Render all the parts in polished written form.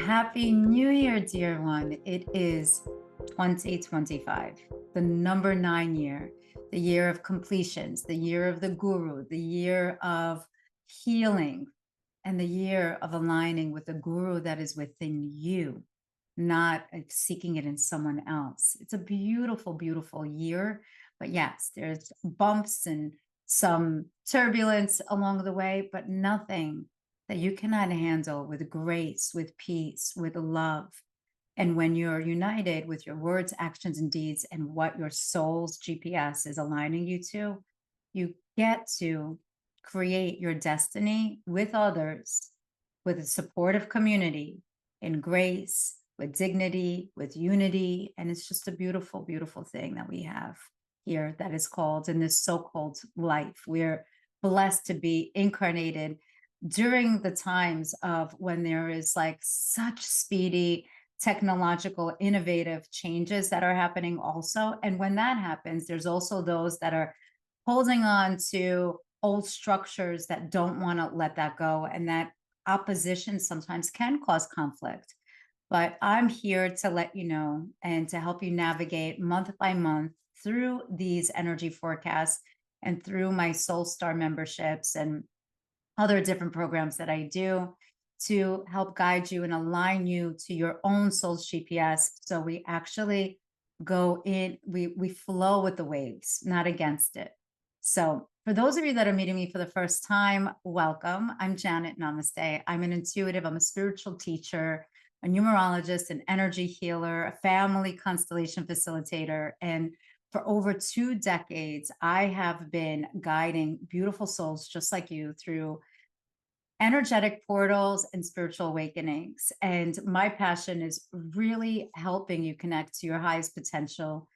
Happy New Year, dear one. It is 2025, the number 9 year, the year of completions, the year of the guru, the year of healing, and the year of aligning with the guru that is within you, not seeking it in someone else. It's a beautiful, beautiful year. But yes, there's bumps and some turbulence along the way, but nothing that you cannot handle with grace, with peace, with love. And when you're united with your words, actions, and deeds, and what your soul's GPS is aligning you to, you get to create your destiny with others, with a supportive community, in grace, with dignity, with unity. And it's just a beautiful, beautiful thing that we have here that is called in this so-called life. We're blessed to be incarnated during the times of when there is like such speedy technological innovative changes that are happening also. And when that happens, there's also those that are holding on to old structures that don't want to let that go, and that opposition sometimes can cause conflict. But I'm here to let you know and to help you navigate month by month through these energy forecasts and through my Soul Star memberships and other different programs that I do to help guide you and align you to your own soul's GPS. So we actually go in, we flow with the waves, not against it. So for those of you that are meeting me for the first time, welcome. I'm Janet. Namaste. I'm an intuitive, I'm a spiritual teacher, a numerologist, an energy healer, a family constellation facilitator, and for over 2 decades, I have been guiding beautiful souls just like you through energetic portals and spiritual awakenings. And my passion is really helping you connect to your highest potential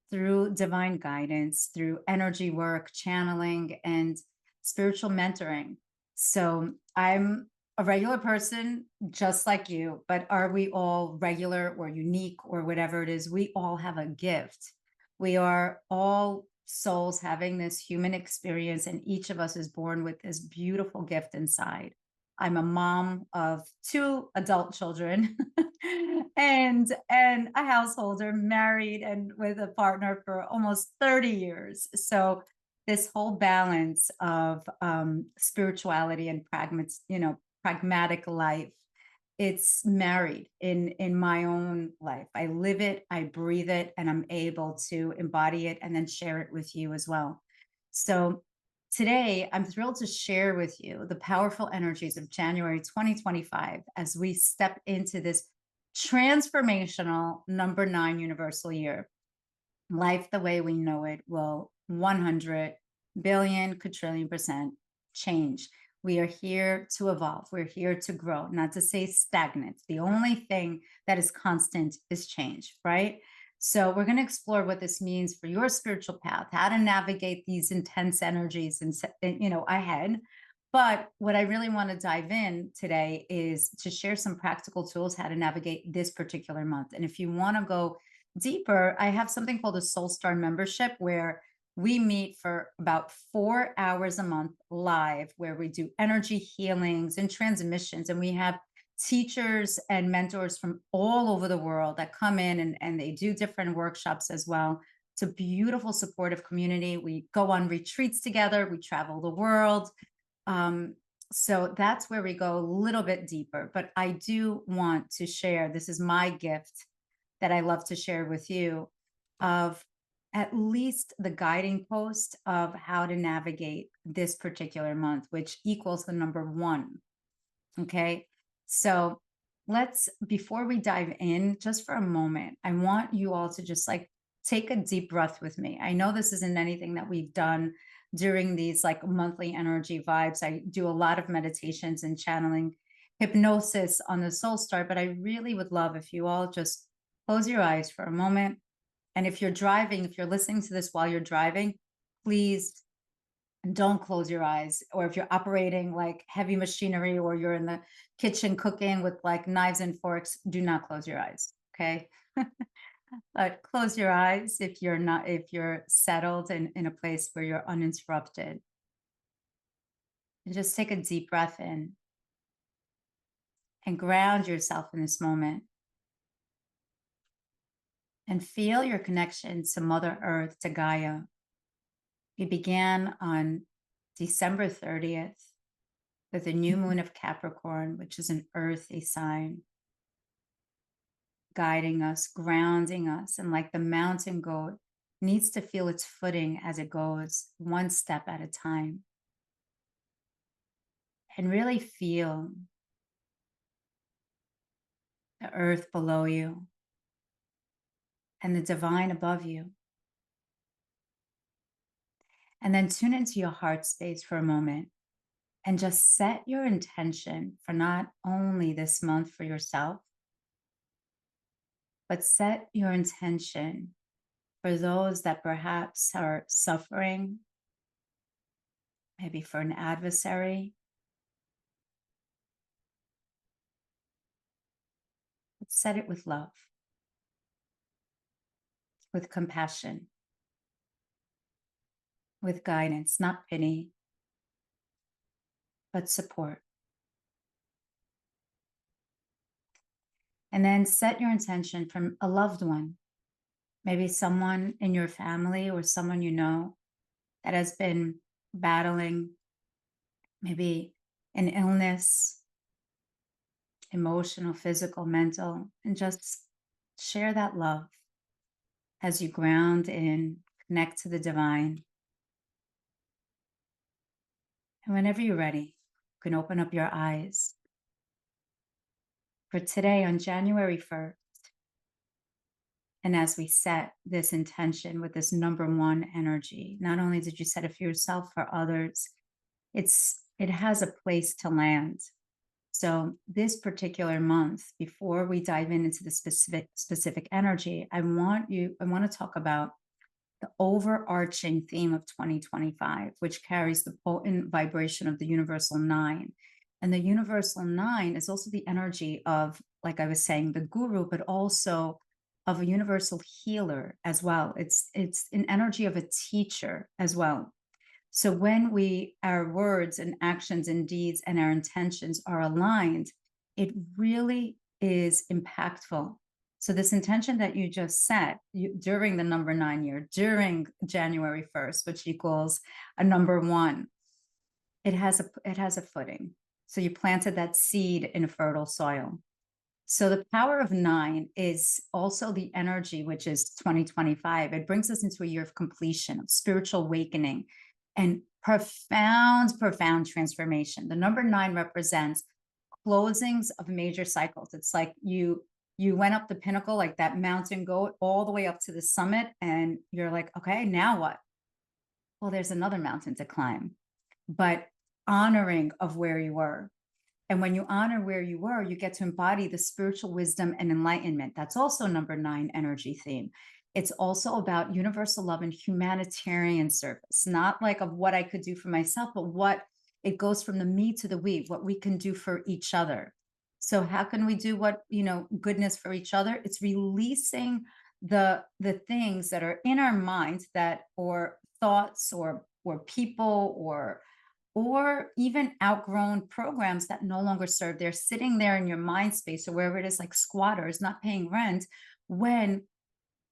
through divine guidance, through energy work, channeling, and spiritual mentoring. So I'm a regular person just like you, but are we all regular or unique or whatever it is? We all have a gift. We are all souls having this human experience, and each of us is born with this beautiful gift inside. I'm a mom of 2 adult children and a householder, married and with a partner for almost 30 years. So this whole balance of spirituality and pragmatic life, it's married in my own life. I live it, I breathe it, and I'm able to embody it and then share it with you as well. So today, I'm thrilled to share with you the powerful energies of January 2025 as we step into this transformational number 9 universal year. Life the way we know it will 100 billion quadrillion percent change. We are here to evolve. We're here to grow, not to say stagnant. The only thing that is constant is change, right? So we're going to explore what this means for your spiritual path, how to navigate these intense energies and ahead. But what I really want to dive in today is to share some practical tools how to navigate this particular month. And if you want to go deeper, I have something called a Soul Star membership where we meet for about 4 hours a month live, where we do energy healings and transmissions. And we have teachers and mentors from all over the world that come in and they do different workshops as well. It's a beautiful, supportive community. We go on retreats together, we travel the world. So that's where we go a little bit deeper. But I do want to share, this is my gift that I love to share with you, of at least the guiding post of how to navigate this particular month, which equals the number 1. Okay. So before we dive in, just for a moment, I want you all to just like take a deep breath with me. I know this isn't anything that we've done during these like monthly energy vibes. I do a lot of meditations and channeling hypnosis on the Soul Star, but I really would love if you all just close your eyes for a moment. And if you're driving, if you're listening to this while you're driving, please don't close your eyes. Or if you're operating like heavy machinery or you're in the kitchen cooking with like knives and forks, do not close your eyes. Okay. But close your eyes if you're settled in a place where you're uninterrupted. And just take a deep breath in and ground yourself in this moment and feel your connection to Mother Earth, to Gaia. We began on December 30th with a new moon of Capricorn, which is an earthy sign, guiding us, grounding us, and like the mountain goat, needs to feel its footing as it goes, one step at a time. And really feel the earth below you and the divine above you. And then tune into your heart space for a moment and just set your intention for not only this month for yourself, but set your intention for those that perhaps are suffering, maybe for an adversary. But set it with love, with compassion, with guidance, not pity, but support. And then set your intention from a loved one, maybe someone in your family or someone you know that has been battling maybe an illness, emotional, physical, mental, and just share that love as you ground in, connect to the divine. And whenever you're ready, you can open up your eyes. For today, on January 1st, and as we set this intention with this number one energy, not only did you set it for yourself, for others, it has a place to land. So this particular month, before we dive into the specific energy, I want to talk about the overarching theme of 2025, which carries the potent vibration of the universal 9. And the universal 9 is also the energy of, like I was saying, the guru, but also of a universal healer as well. It's an energy of a teacher as well. So when our words and actions and deeds and our intentions are aligned, it really is impactful. So this intention that you just set during the number 9 year, during January 1st, which equals a number 1, it has a footing. So you planted that seed in fertile soil. So the power of 9 is also the energy, which is 2025. It brings us into a year of completion, of spiritual awakening, and profound transformation. The number 9 represents closings of major cycles. It's like you went up the pinnacle, like that mountain goat, all the way up to the summit, and you're like, okay, now what? Well, there's another mountain to climb, but honoring of where you were. And when you honor where you were, you get to embody the spiritual wisdom and enlightenment. That's also number 9 energy theme. It's also about universal love and humanitarian service, not like of what I could do for myself, but what it goes from the me to the we, what we can do for each other. So how can we do goodness for each other? It's releasing the things that are in our minds, that or thoughts or people or even outgrown programs that no longer serve. They're sitting there in your mind space or wherever it is, like squatters not paying rent, when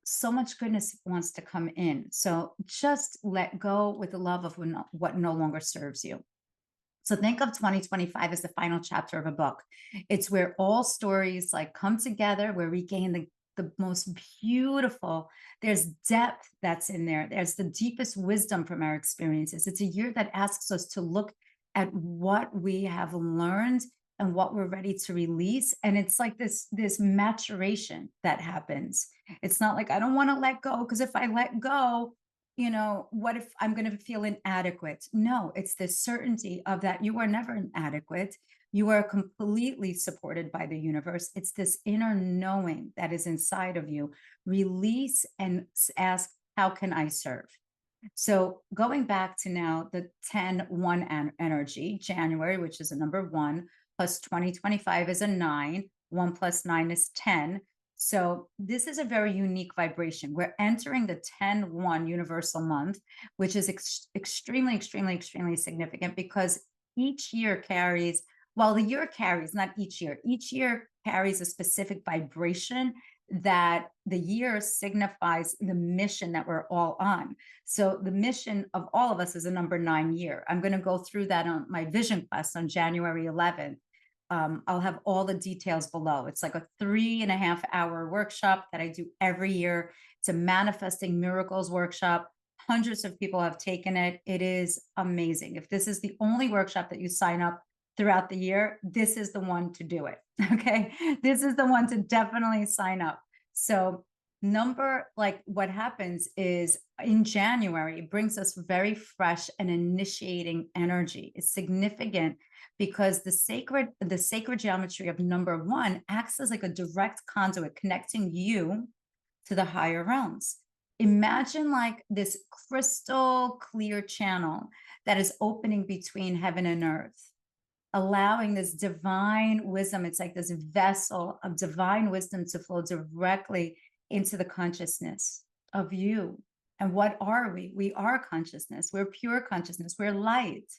so much goodness wants to come in. So just let go with the love of what no longer serves you. So think of 2025 as the final chapter of a book. It's where all stories like come together, where we gain the most beautiful, there's depth that's in there. There's the deepest wisdom from our experiences. It's a year that asks us to look at what we have learned and what we're ready to release. And it's like this maturation that happens. It's not like, I don't want to let go, because if I let go, what if I'm going to feel inadequate? No, it's this certainty of that you are never inadequate. You are completely supported by the universe. It's this inner knowing that is inside of you. Release and ask, how can I serve? So going back to now the 10-1 energy, January, which is a number 1, plus 2025 is a 9, 1 plus 9 is 10. So this is a very unique vibration. We're entering the 10-1 universal month, which is extremely, extremely, extremely significant, because each year carries Well, the year carries, not each year carries a specific vibration that the year signifies the mission that we're all on. So the mission of all of us is a number 9 year. I'm going to go through that on my vision class on January 11th. I'll have all the details below. It's like a 3.5 hour workshop that I do every year. It's a manifesting miracles workshop. Hundreds of people have taken it. It is amazing. If this is the only workshop that you sign up throughout the year, this is the one to do it. Okay. This is the one to definitely sign up. So what happens is in January, it brings us very fresh and initiating energy. It's significant because the sacred geometry of number 1 acts as like a direct conduit connecting you to the higher realms. Imagine like this crystal clear channel that is opening between heaven and earth, allowing this divine wisdom. It's like this vessel of divine wisdom to flow directly into the consciousness of you. And what are we? We are consciousness. We're pure consciousness. We're light.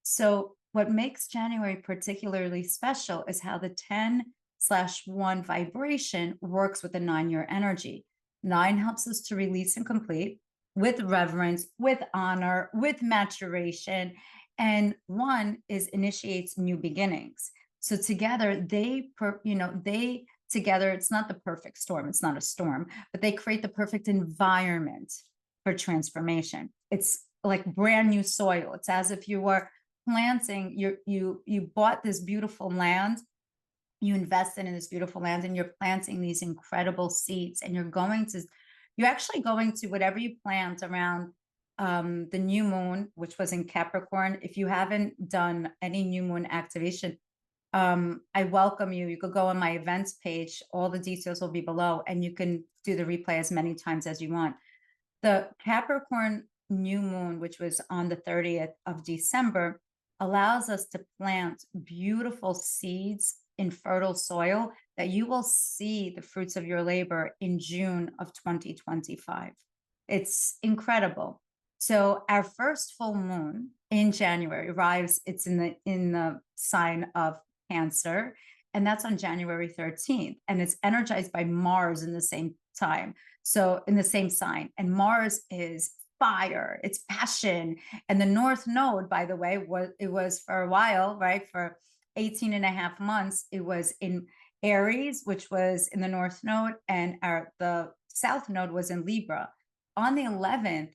So what makes January particularly special is how the 10/1 vibration works with the 9-year energy. 9 helps us to release and complete with reverence, with honor, with maturation. And 1 initiates new beginnings. So together together, it's not the perfect storm. It's not a storm, but they create the perfect environment for transformation. It's like brand new soil. It's as if you were planting, you bought this beautiful land, you invested in this beautiful land, and you're planting these incredible seeds, and you're actually going to whatever you plant around the new moon, which was in Capricorn. If you haven't done any new moon activation, I welcome you. You could go on my events page. All the details will be below, and you can do the replay as many times as you want. The Capricorn new moon, which was on the 30th of December, allows us to plant beautiful seeds in fertile soil that you will see the fruits of your labor in June of 2025. It's incredible. So our first full moon in January arrives. It's in the sign of Cancer, and that's on January 13th, and it's energized by Mars in the same time. So in the same sign, and Mars is fire, it's passion. And the North Node, by the way, was for a while, right? For 18.5 months, it was in Aries, which was in the North Node, and the South Node was in Libra. On the 11th,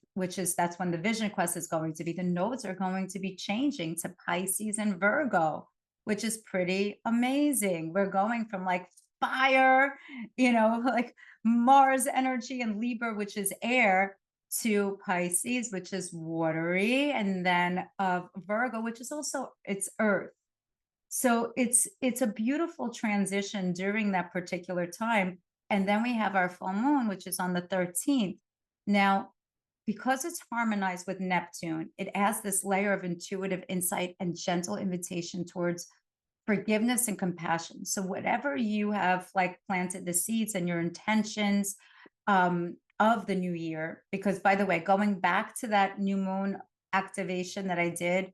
that's when the Vision Quest is going to be, the nodes are going to be changing to Pisces and Virgo, which is pretty amazing. We're going from like fire, like Mars energy, and Libra, which is air, to Pisces, which is watery, and then of Virgo, which is also, it's earth. So it's a beautiful transition during that particular time. And then we have our full moon, which is on the 13th. Now, because it's harmonized with Neptune, it adds this layer of intuitive insight and gentle invitation towards forgiveness and compassion. So whatever you have like planted the seeds and your intentions of the new year, because by the way, going back to that new moon activation that I did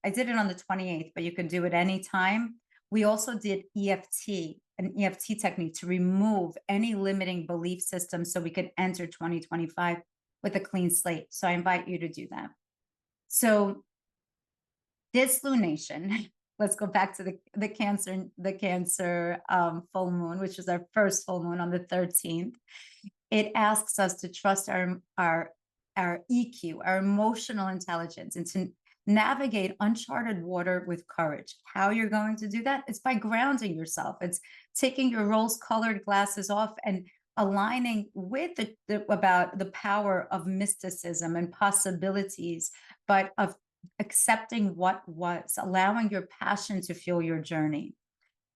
I did it on the 28th, but you can do it anytime. We also did an EFT technique to remove any limiting belief system so we could enter 2025 with a clean slate. So I invite you to do that. So this lunation, let's go back to the Cancer full moon, which is our first full moon on the 13th. It asks us to trust our EQ, our emotional intelligence, and to navigate uncharted water with courage. How you're going to do that? It's by grounding yourself. It's taking your rose-colored glasses off and aligning with about the power of mysticism and possibilities, but of accepting what was, allowing your passion to fuel your journey.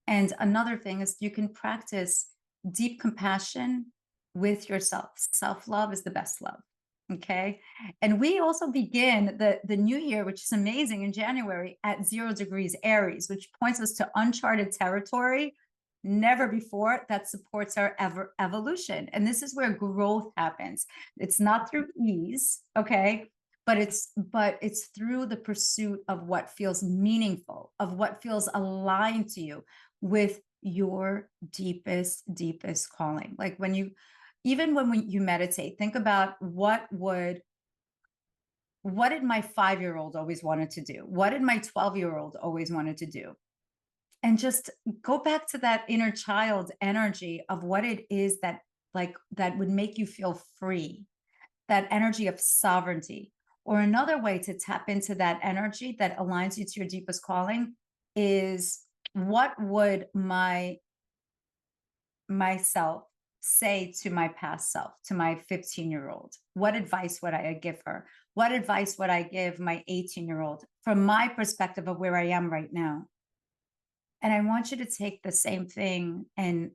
And another thing is you can practice deep compassion with yourself. Self-love is the best love. Okay. And we also begin the new year, which is amazing, in January at 0 degrees Aries, which points us to uncharted territory, never before, that supports our evolution. And this is where growth happens. It's not through ease. Okay. but it's through the pursuit of what feels meaningful, of what feels aligned to you with your deepest calling. Like when you, even when you meditate, think about what did my 5-year-old always wanted to do? What did my 12-year-old always wanted to do? And just go back to that inner child energy of what it is that, like, that would make you feel free, that energy of sovereignty. Or another way to tap into that energy that aligns you to your deepest calling is, what would myself say to my past self, to my 15-year-old? What advice would I give her? What advice would I give my 18-year-old from my perspective of where I am right now? And I want you to take the same thing and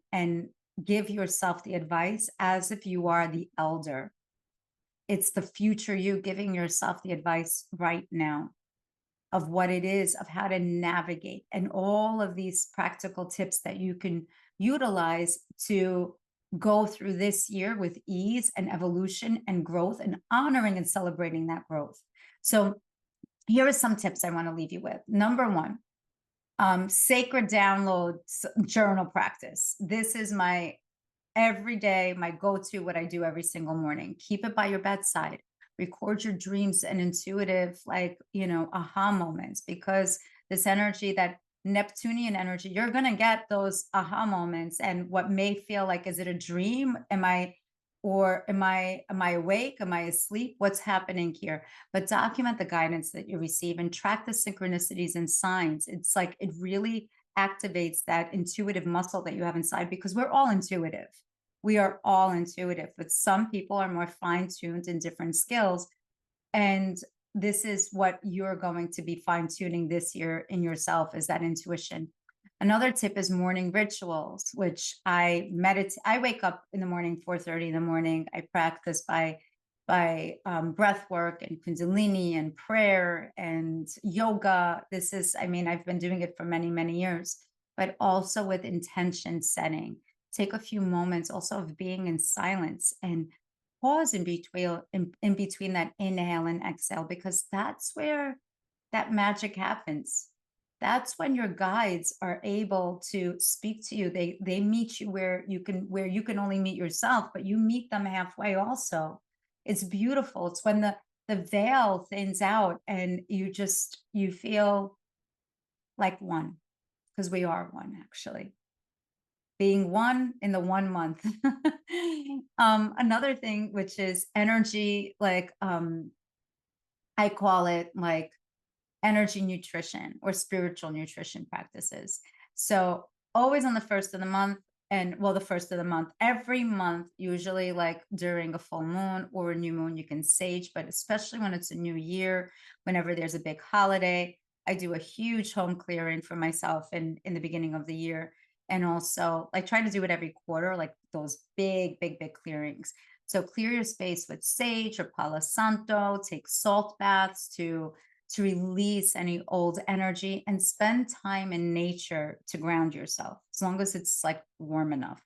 give yourself the advice as if you are the elder. It's the future you giving yourself the advice right now of what it is, of how to navigate, and all of these practical tips that you can utilize to go through this year with ease and evolution and growth, and honoring and celebrating that growth. So here are some tips I want to leave you with. Number one, sacred downloads journal practice. This is my every day, my go-to, what I do every single morning. Keep it by your bedside. Record your dreams and intuitive, like, aha moments, because this energy, that Neptunian energy, you're going to get those aha moments. And what may feel like, is it a dream? Am I awake? Am I asleep? What's happening here? But document the guidance that you receive and track the synchronicities and signs. It's like, it really activates that intuitive muscle that you have inside, because we're all intuitive. We are all intuitive, but some people are more fine-tuned in different skills. And this is what you're going to be fine-tuning this year in yourself, is that intuition. Another tip is morning rituals, which I meditate. I wake up in the morning, 4:30 in the morning. I practice by breath work and Kundalini and prayer and yoga. I've been doing it for many years, but also with intention setting. Take a few moments also of being in silence and pause in between that inhale and exhale, because that's where that magic happens. That's when your guides are able to speak to you. They meet you where you can only meet yourself, but you meet them halfway also. It's beautiful. It's when the veil thins out and you feel like one, because we are one, actually. Being one in the 1 month. Another thing, which is energy, like, I call it like energy nutrition or spiritual nutrition practices. So always on the first of the month, the first of the month, every month, usually like during a full moon or a new moon, you can sage, but especially when it's a new year, whenever there's a big holiday, I do a huge home clearing for myself in the beginning of the year. And also, I try to do it every quarter, like those big clearings. So clear your space with sage or Palo Santo, take salt baths to release any old energy, and spend time in nature to ground yourself, as long as it's like warm enough.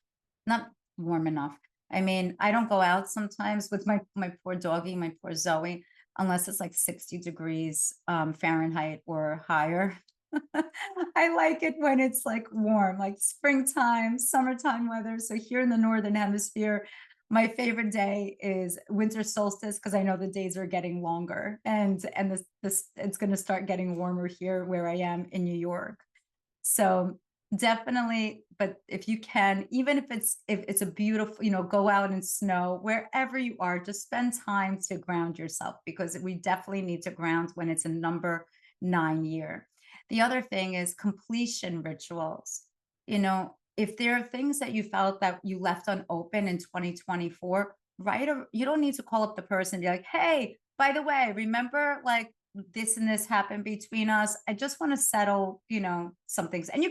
Not warm enough. I mean, I don't go out sometimes with my poor doggy, my poor Zoe, unless it's like 60 degrees Fahrenheit or higher. I like it when it's like warm, like springtime, summertime weather. So here in the Northern Hemisphere, my favorite day is winter solstice, because I know the days are getting longer, and this it's going to start getting warmer here where I am in New York. So definitely, but if you can, even if it's a beautiful, go out in snow, wherever you are, just spend time to ground yourself, because we definitely need to ground when it's a number 9 year. The other thing is completion rituals. If there are things that you felt that you left unopened in 2024, you don't need to call up the person and be like, hey, by the way, remember, like, this and this happened between us. I just want to settle, some things. And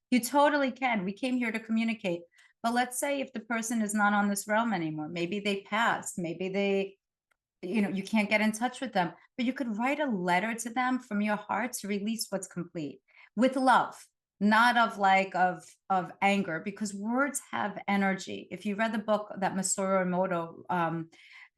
you totally can. We came here to communicate. But let's say if the person is not on this realm anymore, maybe they passed, maybe you can't get in touch with them, but you could write a letter to them from your heart to release what's complete, with love, not of anger, because words have energy. If you read the book that Masaru Emoto,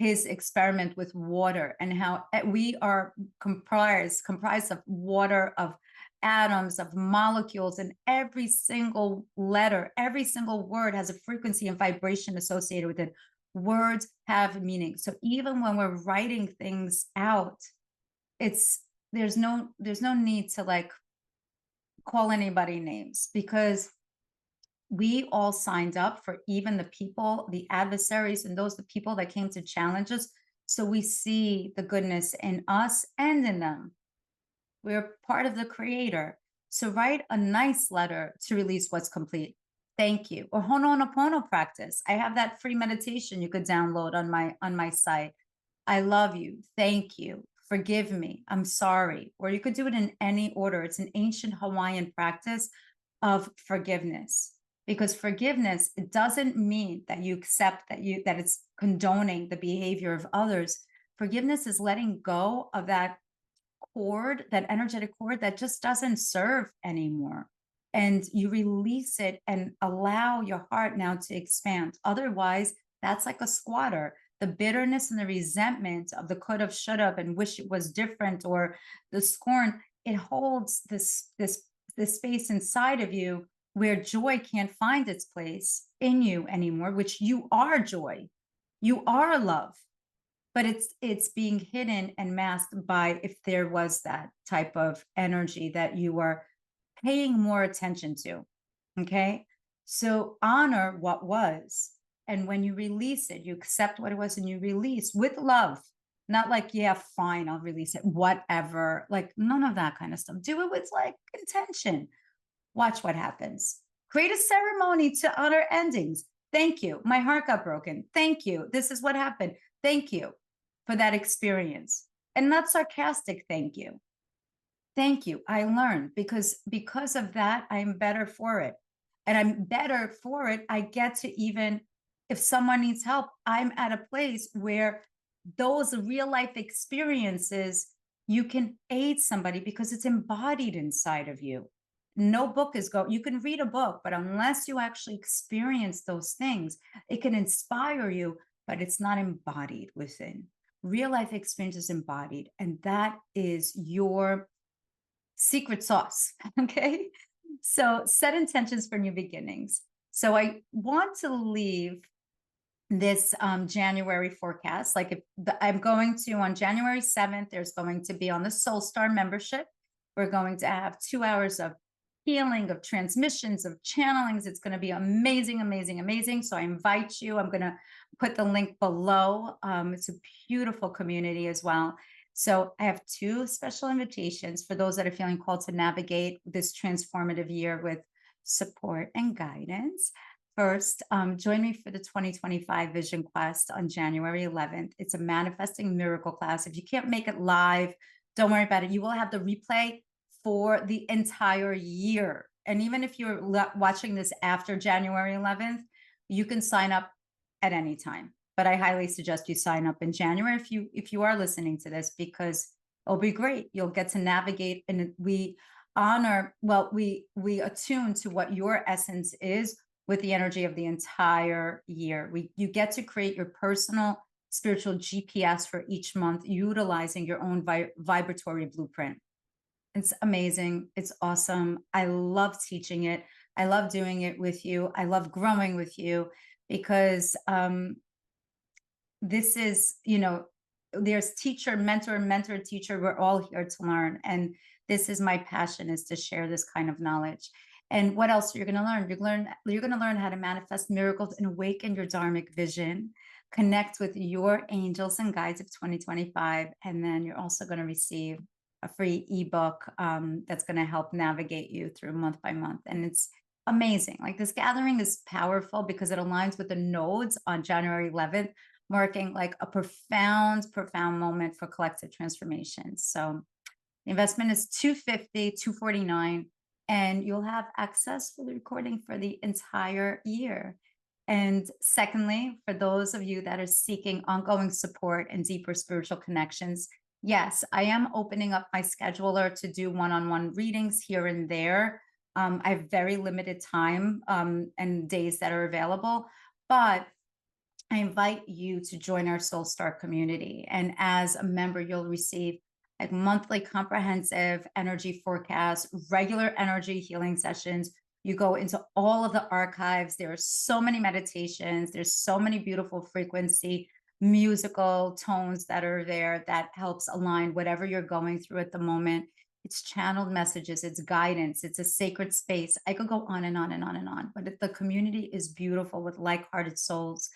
his experiment with water and how we are comprised of water, of atoms, of molecules, and every single letter, every single word has a frequency and vibration associated with it. Words have meaning. So even when we're writing things out, there's no need to like call anybody names, because we all signed up for, even the people, the adversaries, and the people that came to challenge us. So we see the goodness in us and in them. We're part of the creator. So write a nice letter to release what's complete. Thank you. Or Ho'oponopono practice. I have that free meditation you could download on my site. I love you. Thank you. Forgive me. I'm sorry. Or you could do it in any order. It's an ancient Hawaiian practice of forgiveness, because forgiveness, it doesn't mean that you accept that it's condoning the behavior of others. Forgiveness is letting go of that cord, that energetic cord that just doesn't serve anymore. And you release it and allow your heart now to expand. Otherwise, that's like a squatter. The bitterness and the resentment of the could have, should have, and wish it was different, or the scorn, it holds this space inside of you where joy can't find its place in you anymore, which you are joy. You are love. But it's being hidden and masked by, if there was that type of energy that you are paying more attention to. Okay. So honor what was. And when you release it, you accept what it was and you release with love. Not like, yeah, fine, I'll release it, whatever. Like none of that kind of stuff. Do it with like intention. Watch what happens. Create a ceremony to honor endings. Thank you. My heart got broken. Thank you. This is what happened. Thank you for that experience. And not sarcastic thank you. Thank you. I learned, because of that, I'm better for it. And I'm better for it. I get to, even if someone needs help, I'm at a place where those real life experiences, you can aid somebody because it's embodied inside of you. No book is you can read a book, but unless you actually experience those things, it can inspire you, but it's not embodied within. Real life experience is embodied, and that is your secret sauce. Okay. So set intentions for new beginnings. So I want to leave this January forecast. Like, if I'm going to, on January 7th, there's going to be, on the Soul Star membership, we're going to have 2 hours of healing, of transmissions, of channelings. It's going to be amazing, amazing, amazing. So I invite you. I'm going to put the link below. It's a beautiful community as well. So I have 2 special invitations for those that are feeling called to navigate this transformative year with support and guidance. First, join me for the 2025 Vision Quest on January 11th. It's a manifesting miracle class. If you can't make it live, don't worry about it. You will have the replay for the entire year. And even if you're watching this after January 11th, you can sign up at any time. But I highly suggest you sign up in January if you are listening to this, because it'll be great. You'll get to navigate, and we honor, well, we attune to what your essence is with the energy of the entire year. You get to create your personal spiritual GPS for each month, utilizing your own vibratory blueprint. It's amazing. It's awesome. I love teaching it. I love doing it with you. I love growing with you, because this is, there's teacher, mentor, teacher. We're all here to learn. And this is my passion, is to share this kind of knowledge. And what else you're going to learn? You're going to learn how to manifest miracles and awaken your dharmic vision, connect with your angels and guides of 2025. And then you're also going to receive a free ebook that's going to help navigate you through month by month. And it's amazing. Like, this gathering is powerful because it aligns with the nodes on January 11th, marking like a profound moment for collective transformation. So the investment is $249, and you'll have access for the recording for the entire year. And secondly, for those of you that are seeking ongoing support and deeper spiritual connections, yes, I am opening up my scheduler to do one-on-one readings here and there. I have very limited time and days that are available, but I invite you to join our Soul Star community. And as a member, you'll receive like monthly comprehensive energy forecasts, regular energy healing sessions. You go into all of the archives. There are so many meditations. There's so many beautiful frequency musical tones that are there that helps align whatever you're going through at the moment. It's channeled messages, it's guidance, it's a sacred space. I could go on and on and on and on, but the community is beautiful with like-hearted souls.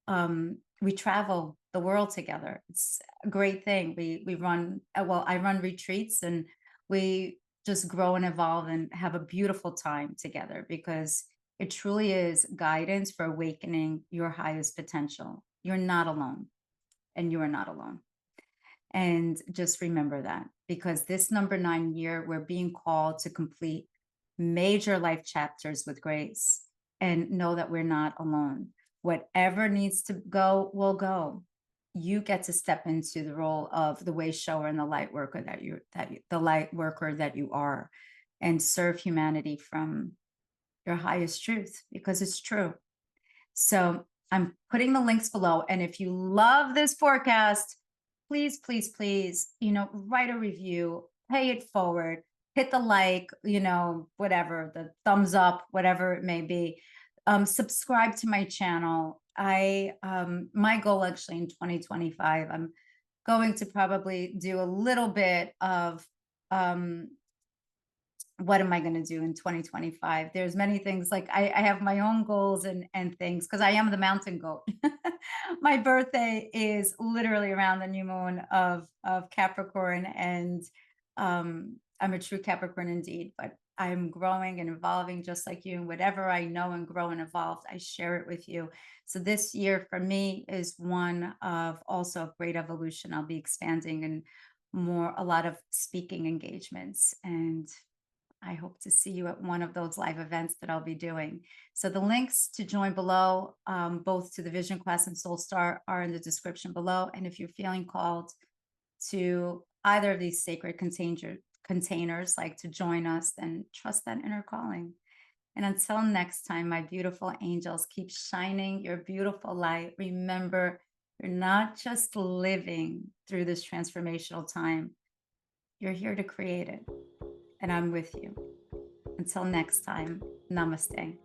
We travel the world together. It's a great thing. We run well, I run retreats, and we just grow and evolve and have a beautiful time together, because it truly is guidance for awakening your highest potential. You're not alone, and you are not alone. And just remember that, because this number 9 year, we're being called to complete major life chapters with grace, and know that we're not alone. Whatever needs to go will go. You get to step into the role of the way shower and the light worker the light worker that you are, and serve humanity from your highest truth, because it's true. So I'm putting the links below. And if you love this forecast, please, please, please, write a review, pay it forward, hit the like, whatever, the thumbs up, whatever it may be. Subscribe to my channel. My goal actually in 2025, I'm going to probably do a little bit of, what am I going to do in 2025? There's many things, like I have my own goals and things, because I am the mountain goat. My birthday is literally around the new moon of Capricorn, and I'm a true Capricorn indeed, but I'm growing and evolving just like you. And whatever I know and grow and evolve, I share it with you. So this year for me is one of also great evolution. I'll be expanding and a lot of speaking engagements, and I hope to see you at one of those live events that I'll be doing. So the links to join below, both to the Vision Quest and Soul Star, are in the description below. And if you're feeling called to either of these sacred containers, like to join us, then trust that inner calling. And until next time, my beautiful angels, keep shining your beautiful light. Remember, you're not just living through this transformational time. You're here to create it. And I'm with you. Until next time, namaste.